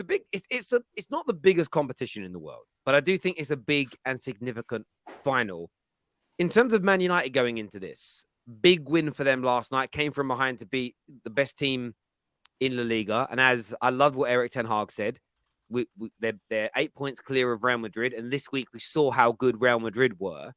a big. It's not the biggest competition in the world, but I do think it's a big and significant final. In terms of Man United going into this, big win for them last night. Came from behind to beat the best team in La Liga, and as I loved what Eric Ten Hag said, they're 8 points clear of Real Madrid, and this week we saw how good Real Madrid were.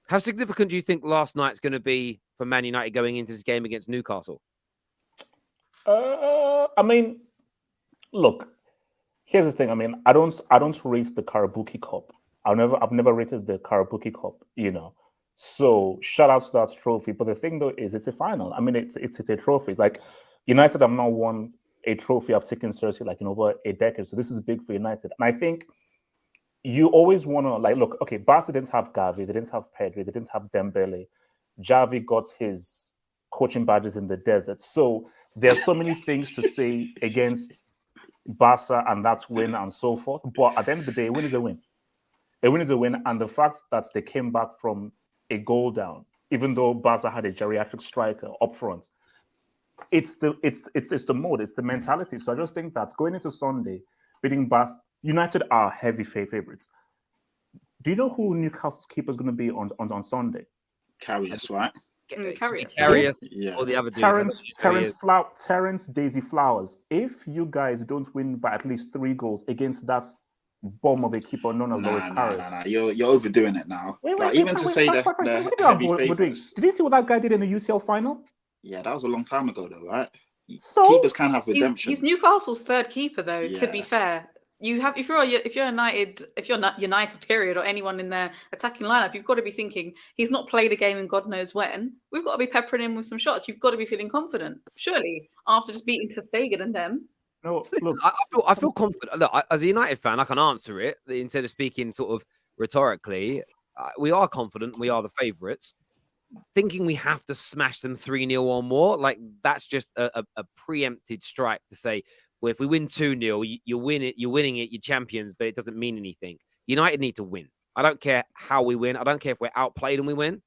How significant do you think last night's going to be for Man United going into this game against Newcastle? I mean, look, here's the thing. I mean, I don't rate the Karabuki Cup. I've never rated the Karabuki Cup, So shout out to that trophy. But the thing though is it's a final. I mean, it's a trophy. Like United have not won a trophy I've taken seriously like in over a decade. So this is big for United. And I think you always want to look, okay, Barca didn't have Gavi, they didn't have Pedri, they didn't have Dembele. Xavi got his coaching badges in the desert. So there's so many things to say against Barca and that's win and so forth. But at the end of the day, a win is a win. A win is a win. And the fact that they came back from a goal down, even though Barca had a geriatric striker up front, it's the mode, it's the mentality. So I just think that going into Sunday, beating Barca, United are heavy favorites. Do you know who Newcastle's keeper is going to be on Sunday? Karius, right? Karius, yeah. Or the other dude. Terrace Daisy Flowers. If you guys don't win by at least 3 goals against that bomb of a keeper known as Loris Karius. Nah. You're overdoing it now. Even to say the heavy favorites. Did you see what that guy did in the UCL final? Yeah, that was a long time ago, though, right? So keepers can have redemption. He's Newcastle's third keeper, though. Yeah. To be fair, if you're United period or anyone in their attacking lineup, you've got to be thinking he's not played a game in God knows when. We've got to be peppering him with some shots. You've got to be feeling confident, surely, after just beating Ter Stegen and them. No, look, I feel confident. Look, as a United fan, I can answer it instead of speaking sort of rhetorically. We are confident. We are the favourites. Thinking we have to smash them 3-0 or more, like that's just a preempted strike to say, well, if we win 2-0, you win it, you're winning it, you're champions, but it doesn't mean anything. United need to win. I don't care how we win. I don't care if we're outplayed and we win.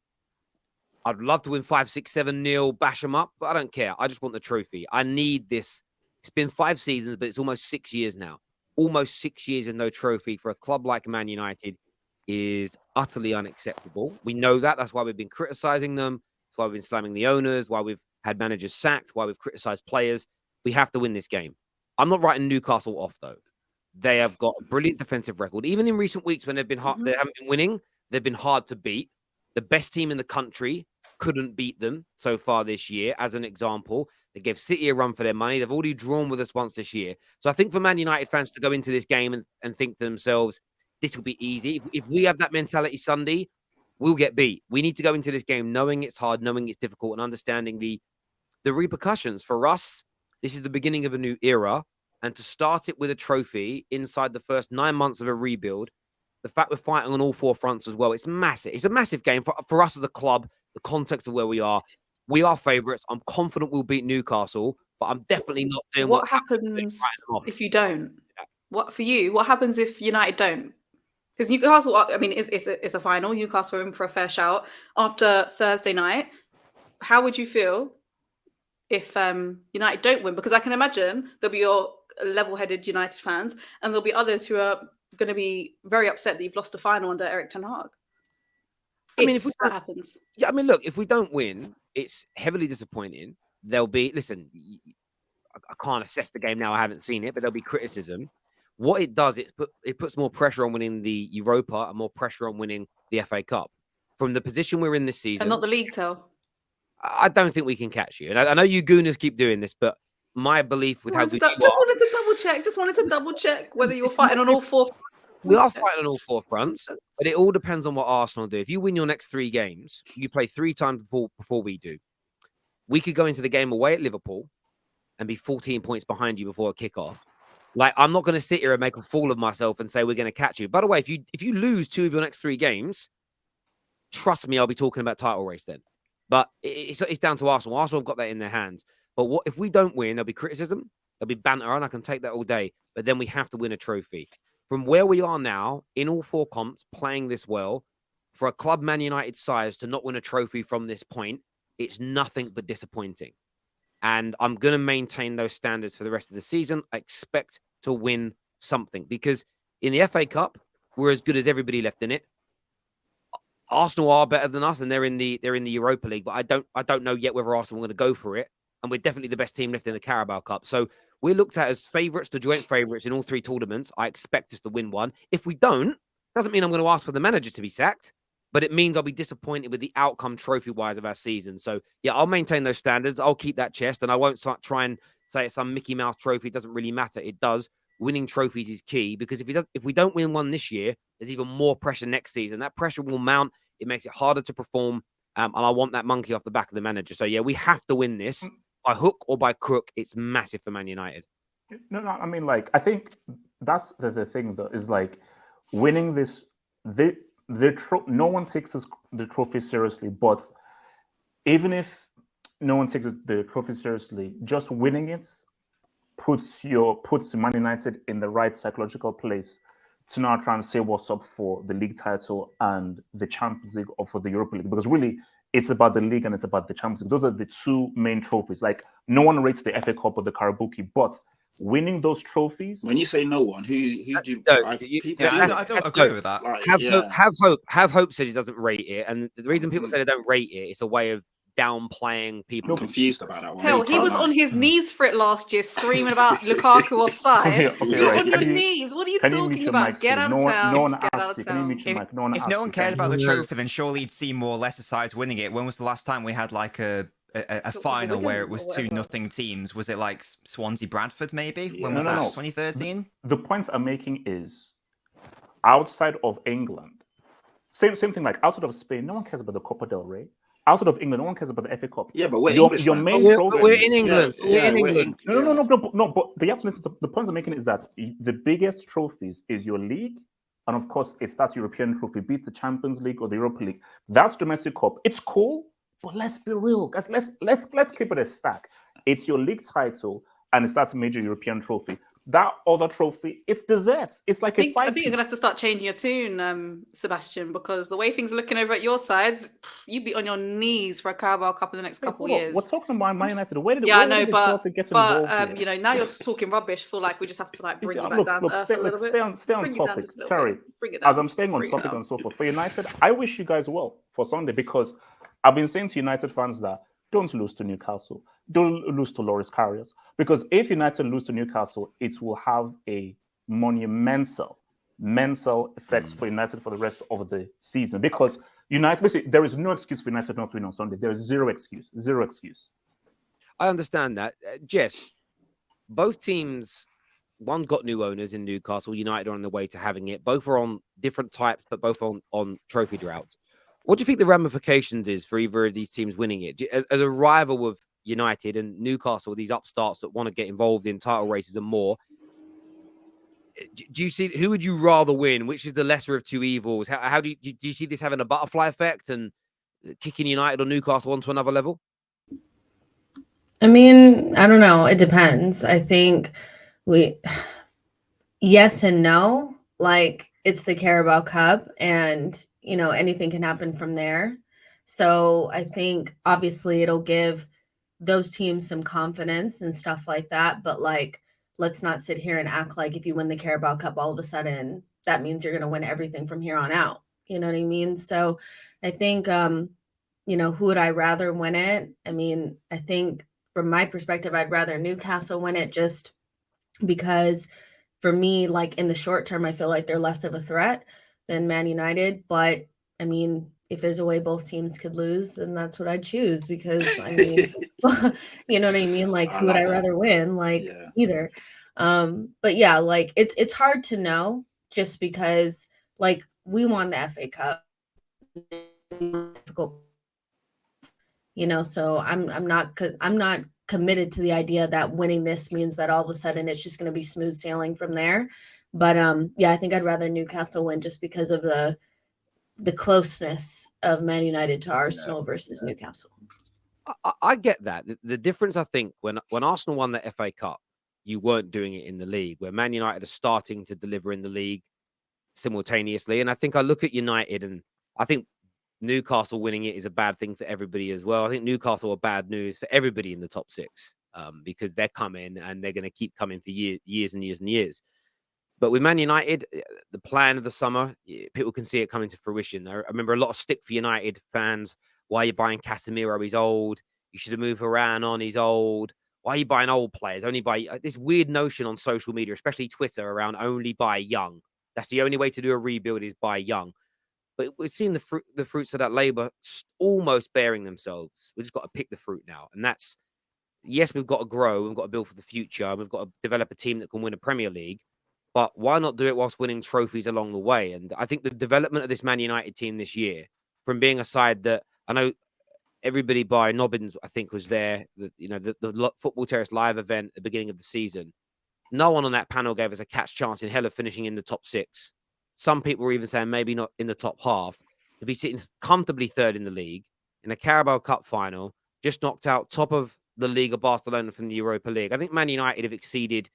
I'd love to win 5-6, 7-0, bash them up, but I don't care. I just want the trophy. I need this. It's been 5 seasons, but it's almost 6 years now. Almost 6 years with no trophy for a club like Man United is utterly unacceptable. We know that. That's why we've been criticizing them. That's why we've been slamming the owners, why we've had managers sacked, why we've criticized players. We have to win this game. I'm not writing Newcastle off, though. They have got a brilliant defensive record. Even in recent weeks when they've been hard, they haven't been winning, they've been hard to beat. The best team in the country couldn't beat them so far this year, as an example. They gave City a run for their money. They've already drawn with us once this year. So I think for Man United fans to go into this game and think to themselves, this will be easy. If we have that mentality Sunday, we'll get beat. We need to go into this game knowing it's hard, knowing it's difficult, and understanding the repercussions. For us, this is the beginning of a new era. And to start it with a trophy inside the first 9 months of a rebuild, the fact we're fighting on all 4 fronts as well, it's massive. It's a massive game for us as a club, the context of where we are. We are favourites. I'm confident we'll beat Newcastle, but I'm definitely not doing what happens if you don't. What for you? What happens if United don't? Because Newcastle, I mean, it's a final. Newcastle are in for a fair shout after Thursday night. How would you feel if United don't win? Because I can imagine there'll be your level-headed United fans, and there'll be others who are going to be very upset that you've lost the final under Eric Ten Hag. I mean, if that happens, yeah. I mean, look, if we don't win, it's heavily disappointing. There'll be I can't assess the game now. I haven't seen it, but there'll be criticism. What it does, it puts more pressure on winning the Europa and more pressure on winning the FA Cup. From the position we're in this season, and not the league title. I don't think we can catch you. And I know you gooners keep doing this, but my belief with how good Just wanted to double check whether you're fighting on all 4. We are fighting on all 4 fronts, but it all depends on what Arsenal do. If you win your next 3 games, you play 3 times before we do. We could go into the game away at Liverpool and be 14 points behind you before a kickoff. Like, I'm not going to sit here and make a fool of myself and say we're going to catch you. By the way, if you lose 2 of your next 3 games, trust me, I'll be talking about title race then. But it's down to Arsenal. Arsenal have got that in their hands. But what if we don't win? There'll be criticism, there'll be banter, and I can take that all day. But then we have to win a trophy. From where we are now, in all 4 comps, playing this well, for a club Man United size to not win a trophy from this point, it's nothing but disappointing. And I'm going to maintain those standards for the rest of the season. I expect to win something, because in the FA Cup, we're as good as everybody left in it. Arsenal are better than us, and they're in the Europa League, but I don't know yet whether Arsenal are going to go for it. And we're definitely the best team left in the Carabao Cup. So we're looked at as favourites, the joint favourites in all three tournaments. I expect us to win one. If we don't, doesn't mean I'm going to ask for the manager to be sacked, but it means I'll be disappointed with the outcome trophy-wise of our season. So, yeah, I'll maintain those standards. I'll keep that chest, and I won't try and say it's some Mickey Mouse trophy. It doesn't really matter. It does. Winning trophies is key, because if we don't win one this year, there's even more pressure next season. That pressure will mount. It makes it harder to perform, and I want that monkey off the back of the manager. So, yeah, we have to win this. By hook or by crook, it's massive for Man United. No, I mean, like, I think that's the thing, though, is like winning this. No one takes the trophy seriously, but even if no one takes the trophy seriously, just winning it puts Man United in the right psychological place to now try and say what's up for the league title and the Champions League, or for the Europa League, because really it's about the league and it's about the Champions League. Those are the two main trophies. Like, no one rates the FA Cup or the Karabuki, but winning those trophies. When you say no one, who do you? I don't agree with that. Like, Have hope says he doesn't rate it, and the reason people say they don't rate it, it's a way of downplaying people. I'm confused about that one. Tell, he was on his knees for it last year, screaming about Lukaku offside. You're on your knees. What are you talking about? Get out of town. No one Get out asked of you. Can you town. mute your mic? If no one cared about the trophy, then surely you'd see more lesser sides winning it. When was the last time we had like a final where it was 2-0 teams? Was it like Swansea Bradford maybe? Yeah. When was that? No. 2013? The points I'm making is, outside of England, same thing, like outside of Spain, no one cares about the Copa del Rey. Outside of England, no one cares about the FA Cup. Yeah, but we're your English, your man. main trophy. We're in England. We're in England. No, but the answer to the points I'm making is that the biggest trophies is your league, and of course it's that European trophy, be it the Champions League or the Europa League. That's domestic cup. It's cool, but let's be real, guys. Let's keep it a stack. It's your league title, and it's that major European trophy. That other trophy, it's desserts. It's like a side. I think you're gonna have to start changing your tune, Sebastian, because the way things are looking over at your sides, you'd be on your knees for a Carabao Cup in the next couple of years. We're talking about Man United. Where did I know, but you know, now you're just talking rubbish. I feel like we just have to like bring you back down to earth a little bit. Stay on topic. Terry, as I'm staying on topic and so forth, for United, I wish you guys well for Sunday, because I've been saying to United fans that don't lose to Newcastle. Don't lose to Loris Karius. Because if United lose to Newcastle, it will have a monumental effects for United for the rest of the season. Because United, basically, there is no excuse for United not to win on Sunday. There is zero excuse. I understand that. Jess, both teams, one's got new owners in Newcastle. United are on the way to having it. Both are on different types, but both on trophy droughts. What do you think the ramifications is for either of these teams winning it? As a rival of United and Newcastle, these upstarts that want to get involved in title races and more, do you see, who would you rather win? Which is the lesser of two evils? How do you see this having a butterfly effect and kicking United or Newcastle onto another level? I mean, I don't know. It depends. I think yes and no. Like, it's the Carabao Cup, and you know, anything can happen from there. So I think obviously it'll give those teams some confidence and stuff like that. But like, let's not sit here and act like if you win the Carabao Cup, all of a sudden that means you're going to win everything from here on out. You know what I mean? So I think, you know, who would I rather win it? I mean, I think from my perspective, I'd rather Newcastle win it, just because for me, like in the short term, I feel like they're less of a threat than Man United. But I mean, if there's a way both teams could lose, then that's what I'd choose, because I mean, you know what I mean? Like, who would I rather win? Like, either. But yeah, like it's hard to know, just because like we won the FA Cup, you know, so I'm not committed to the idea that winning this means that all of a sudden it's just going to be smooth sailing from there. But yeah, I think I'd rather Newcastle win, just because of the closeness of Man United to Arsenal versus Newcastle. I get that. The difference, I think, when Arsenal won the FA Cup, you weren't doing it in the league, where Man United are starting to deliver in the league simultaneously. And I think I look at United, and I think Newcastle winning it is a bad thing for everybody as well. I think Newcastle are bad news for everybody in the top six. because they're coming and they're going to keep coming for years and years and years. But with Man United, the plan of the summer, people can see it coming to fruition. I remember a lot of stick for United fans. Why are you buying Casemiro? He's old. You should have moved Varane on. He's old. Why are you buying old players? Only buy this weird notion on social media, especially Twitter, around only buy young. That's the only way to do a rebuild is buy young. But we're seeing the fruits of that labor almost bearing themselves. We've just got to pick the fruit now. And that's, yes, we've got to grow. We've got to build for the future. And we've got to develop a team that can win a Premier League. But why not do it whilst winning trophies along the way? And I think the development of this Man United team this year, from being a side that I know everybody by Nobbins, I think, was there, the Football Terrace live event at the beginning of the season. No one on that panel gave us a catch chance in hell of finishing in the top 6. Some people were even saying maybe not in the top half. To be sitting comfortably third in the league, in a Carabao Cup final, just knocked out top of the league of Barcelona from the Europa League. I think Man United have exceeded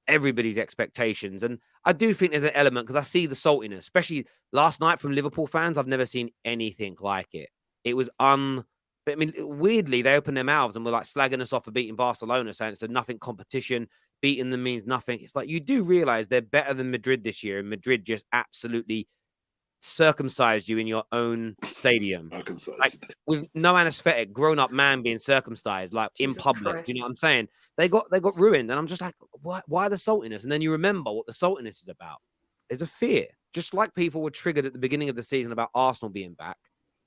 everybody's expectations. And I do think there's an element, because I see the saltiness, especially last night from Liverpool fans. I've never seen anything like it. It was but I mean, weirdly, they opened their mouths and were like slagging us off for beating Barcelona, saying it's a nothing competition. Beating them means nothing. It's like, you do realize they're better than Madrid this year, and Madrid just absolutely circumcised you in your own stadium. Like, with no anesthetic, grown-up man being circumcised, like Jesus in public. Christ. You know what I'm saying? They got ruined, and I'm just like, why the saltiness? And then you remember what the saltiness is about. There's a fear, just like people were triggered at the beginning of the season about Arsenal being back.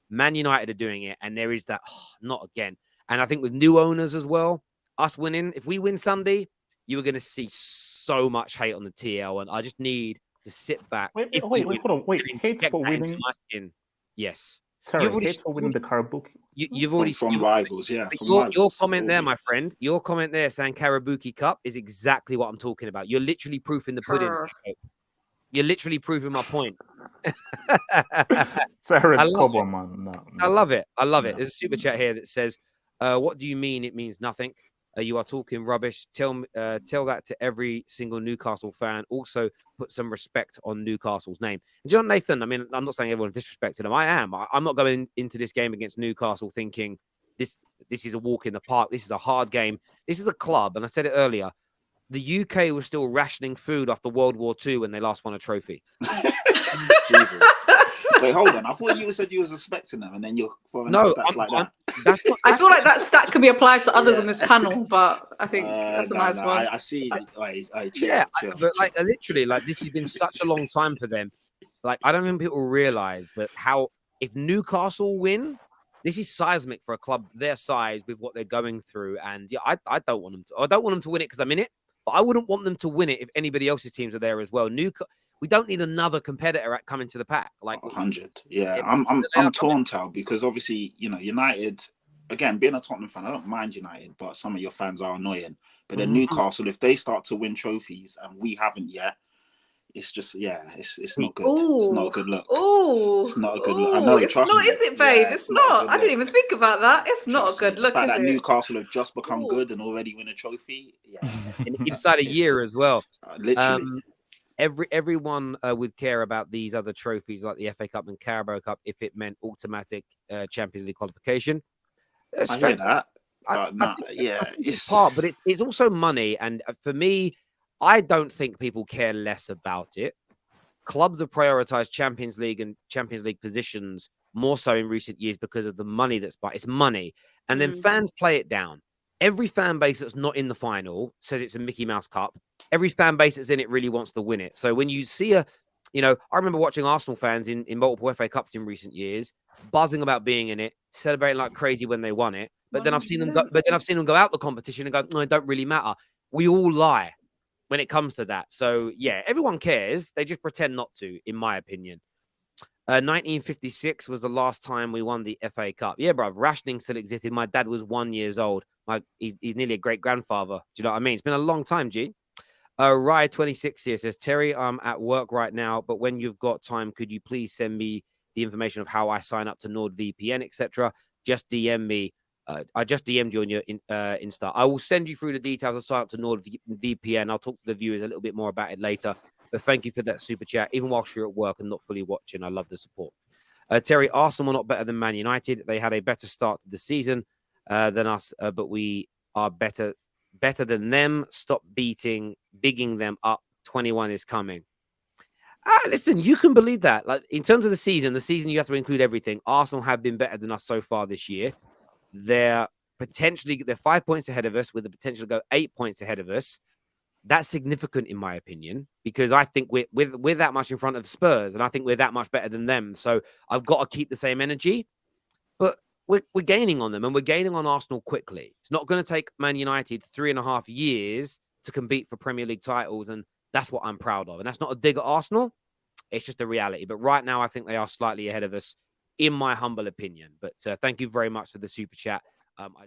Man United are doing it, and there is that not again. And I think with new owners as well, us winning, if we win Sunday, you are going to see so much hate on the TL, and I just need to sit back. Wait, hold on. Wait, hate for winning? Yes. Terry, hate for winning the Karabuki? You've already... From rivals, yeah. Your comment there, my friend, your comment there saying Karabuki Cup is exactly what I'm talking about. You're literally proofing the pudding. You're literally proving my point. Terrace, come on, man. No. I love it. I love it. There's a super chat here that says, what do you mean it means nothing? You are talking rubbish. Tell that to every single Newcastle fan. Also, put some respect on Newcastle's name. And John Nathan, I mean, I'm not saying everyone's disrespected them. I am. I'm not going into this game against Newcastle thinking this is a walk in the park. This is a hard game. This is a club. And I said it earlier. The UK was still rationing food after World War II when they last won a trophy. Jesus. Wait, hold on. I thought you said you was respecting them, and then you're throwing stats like that. I feel like that stat could be applied to others on this panel, but I think that's a nice one. I see. But like literally, like this has been such a long time for them. Like I don't think people realize that if Newcastle win, this is seismic for a club their size with what they're going through. And yeah, I don't want them to. I don't want them to win it because I'm in it, but I wouldn't want them to win it if anybody else's teams are there as well. We don't need another competitor coming to the pack. Like 100. Yeah, I'm torn, Tal, because obviously, United, again, being a Tottenham fan, I don't mind United, but some of your fans are annoying. But then Newcastle, if they start to win trophies and we haven't yet, it's just, it's not good. Ooh. It's not a good look. Ooh. It's not a good look. I know, it's not, is it, babe? It's not. I didn't even think about that. It's not a good look, the fact that Newcastle have just become good and already win a trophy, inside a year as well. Literally. Everyone would care about these other trophies like the FA Cup and Carabao Cup if it meant automatic Champions League qualification. I hear that. It's part, but it's also money. And for me, I don't think people care less about it. Clubs have prioritized Champions League and Champions League positions more so in recent years because of the money it's money. And then fans play it down. Every fan base that's not in the final says it's a Mickey Mouse Cup. Every fan base that's in it really wants to win it. So when you see I remember watching Arsenal fans in multiple FA Cups in recent years, buzzing about being in it, celebrating like crazy when they won it. But then I've seen them go out the competition and go, no, it don't really matter. We all lie when it comes to that. So yeah, everyone cares. They just pretend not to, in my opinion. 1956 was the last time we won the FA Cup. Yeah, bro, rationing still existed. My dad was 1 year old. He's nearly a great grandfather. Do you know what I mean? It's been a long time, G. Rye 26 here says, Terry, I'm at work right now, but when you've got time, could you please send me the information of how I sign up to NordVPN, etc.? Just DM me. I just DM'd you on your Insta. I will send you through the details of sign up to NordVPN. I'll talk to the viewers a little bit more about it later. But thank you for that super chat. Even whilst you're at work and not fully watching, I love the support. Terry, Arsenal are not better than Man United. They had a better start to the season than us, but we are better better than them. Stop bigging them up. 21 is coming. Listen, you can believe that. Like in terms of the season you have to include everything. Arsenal have been better than us so far this year. They're 5 points ahead of us with the potential to go 8 points ahead of us. That's significant in my opinion, because I think we're that much in front of Spurs, and I think we're that much better than them. So I've got to keep the same energy, but we're gaining on them, and we're gaining on Arsenal quickly. It's not going to take Man United 3.5 years to compete for Premier League titles, and that's what I'm proud of. And that's not a dig at Arsenal. It's just a reality. But right now, I think they are slightly ahead of us, in my humble opinion. But thank you very much for the super chat. I do.